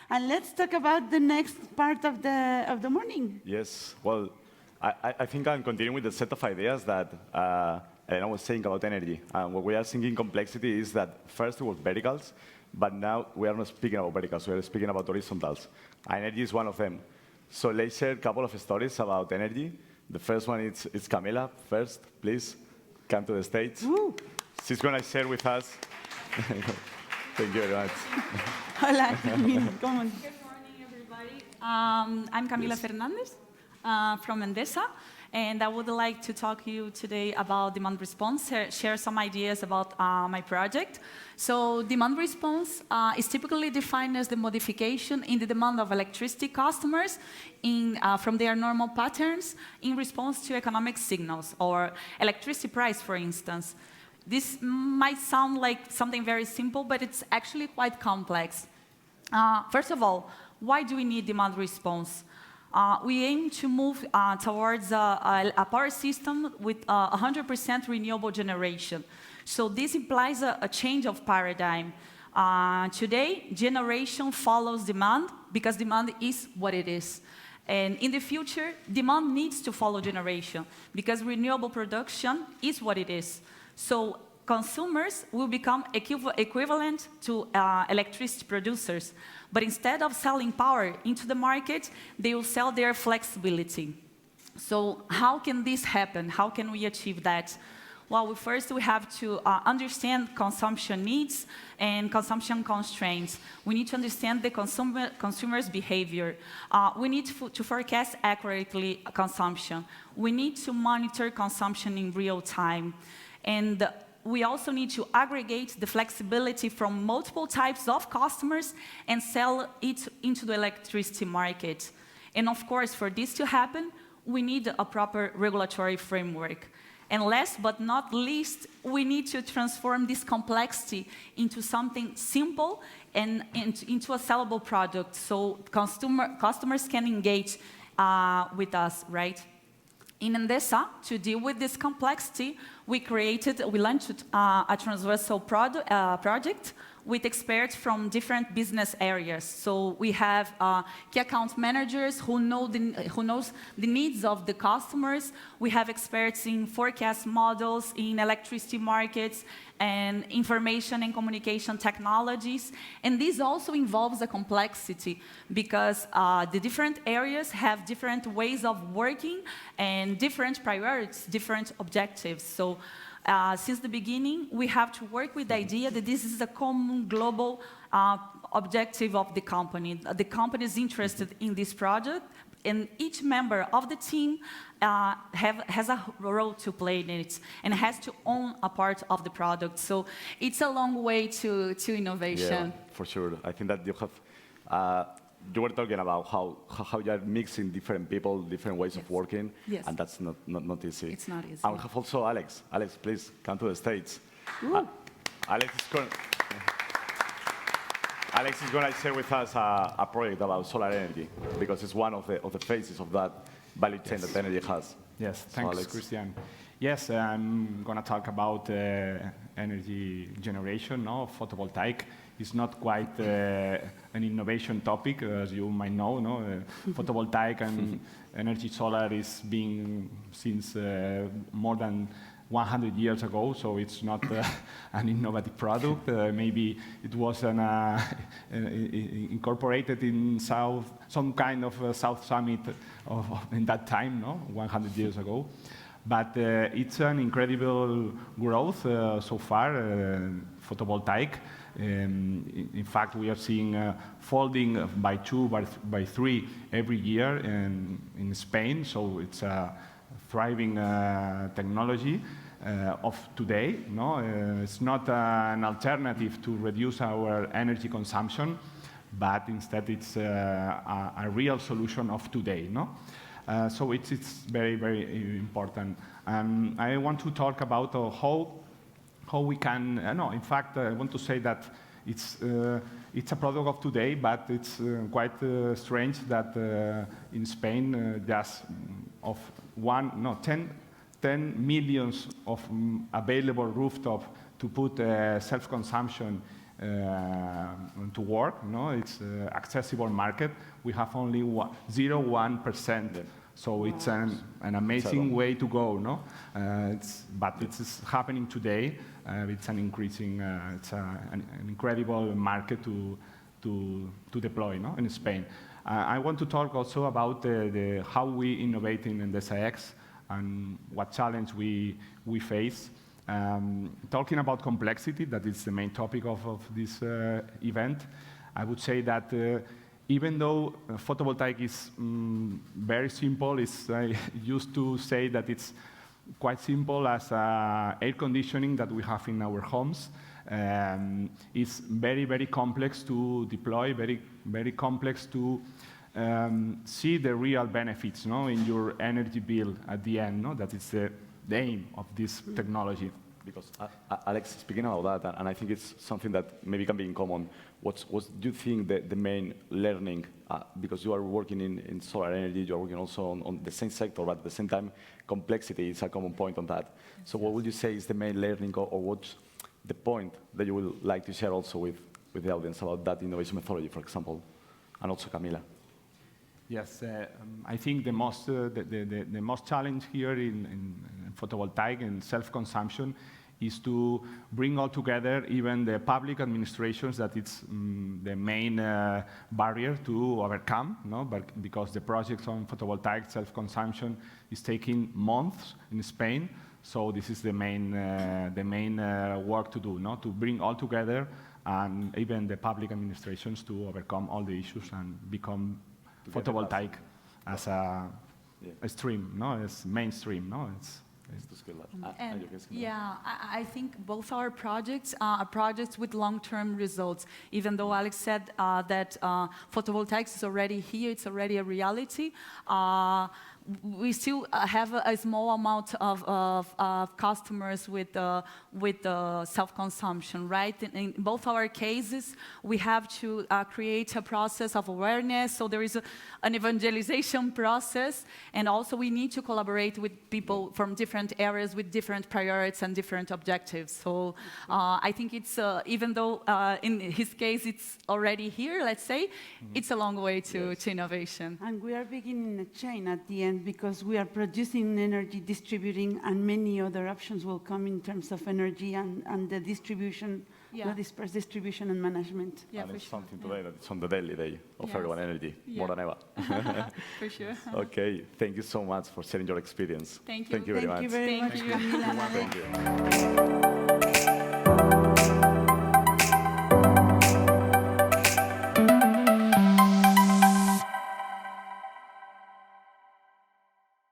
And let's talk about the next part of the morning. Yes, well, I think I'm continuing with the set of ideas that Elena was saying about energy. And what we are seeing in complexity is that first it was verticals, but now we are not speaking about verticals, we are speaking about horizontals. Energy is one of them. So let's share a couple of stories about energy. The first one is Camila. First, please, come to the stage. Woo. She's going to share with us. Thank you very much. Hola, Camila, come on. Good morning, everybody. I'm Camila Fernandez from Endesa, and I would like to talk to you today about demand response, share some ideas about my project. So demand response is typically defined as the modification in the demand of electricity customers from their normal patterns in response to economic signals, or electricity price, for instance. This might sound like something very simple, but it's actually quite complex. First of all, why do we need demand response? We aim to move towards a power system with 100% renewable generation. So this implies a change of paradigm. Today, generation follows demand because demand is what it is. And in the future, demand needs to follow generation because renewable production is what it is. So consumers will become equivalent to electricity producers. But instead of selling power into the market, they will sell their flexibility. So how can this happen? How can we achieve that? Well, first we have to understand consumption needs and consumption constraints. We need to understand the consumer's behavior. We need to forecast accurately consumption. We need to monitor consumption in real time. And we also need to aggregate the flexibility from multiple types of customers and sell it into the electricity market. And of course, for this to happen, we need a proper regulatory framework. And last but not least, we need to transform this complexity into something simple and into a sellable product so customers can engage with us, right? In Endesa, to deal with this complexity, we launched a transversal project with experts from different business areas. So we have key account managers who knows the needs of the customers. We have experts in forecast models, in electricity markets, and information and communication technologies. And this also involves a complexity because the different areas have different ways of working and different priorities, different objectives. So since the beginning, we have to work with the idea that this is a common global objective of the company. The company is interested in this project, and each member of the team has a role to play in it and has to own a part of the product. So it's a long way to innovation. Yeah, for sure. I think that you have. You were talking about how you are mixing different people, different ways of working, and that's not easy. It's not easy. And we have also Alex. Alex, please come to the stage. Alex is going to share with us a project about solar energy because it's one of the phases of that value chain that energy has. Yes, thanks, Alex. Christian. Yes, I'm going to talk about energy generation, photovoltaic. It's not quite an innovation topic, as you might know. Photovoltaic and energy solar is being since more than 100 years ago, so it's not an innovative product. Maybe it was incorporated in some kind of South Summit in that time, 100 years ago. But it's an incredible growth so far, photovoltaic. In fact, we are seeing folding by 2, by 3 every year in Spain. So it's a thriving technology of today. It's not an alternative to reduce our energy consumption, but instead it's a real solution of today. So it's very, very important. I want to talk about how we can, in fact, I want to say that it's a product of today, but it's quite strange that in Spain, just of 10 millions of available rooftop to put self-consumption to work. No, it's accessible market. We have only 0.1%. So it's an amazing way to go, no? But it's happening today. It's an increasing, it's an incredible market to deploy, no, in Spain. I want to talk also about how we innovate in Endesa X and what challenge we face. Talking about complexity, that is the main topic of this event, I would say that even though photovoltaic is very simple, I used to say that it's quite simple as air conditioning that we have in our homes. It's very, very complex to deploy, very, very complex to see the real benefits, no, in your energy bill at the end. No? That is the aim of this technology. Because Alex, speaking about that, and I think it's something that maybe can be in common, what do you think the main learning, because you are working in solar energy, you are working also on the same sector, but at the same time, complexity is a common point on that. So what would you say is the main learning, or what's the point that you would like to share also with the audience about that innovation methodology, for example, and also Camila? Yes, I think the most challenge here in photovoltaic and self-consumption is to bring all together even the public administrations, that it's the main barrier to overcome, no? But because the projects on photovoltaic self-consumption is taking months in Spain, so this is the main work to do, no? To bring all together and even the public administrations to overcome all the issues and become photovoltaic as a stream, no? As mainstream, no? It's to scale that. And yeah, I think both our projects are projects with long-term results. Even though Alex said that photovoltaics is already here, it's already a reality, we still have a small amount of customers with self-consumption, right? In both our cases, we have to create a process of awareness, so there is an evangelization process, and also we need to collaborate with people from different areas with different priorities and different objectives. So I think it's, even though in his case it's already here, let's say, it's a long way to innovation. And we are beginning a chain at the end, because we are producing energy, distributing, and many other options will come in terms of energy and the distribution, the dispersed distribution and management. Yeah, and it's something today that it's on the daily day of everyone energy, more than ever. For sure. Okay, thank you so much for sharing your experience. Thank you. Thank you very much. Thank you very much, Camila. Thank you.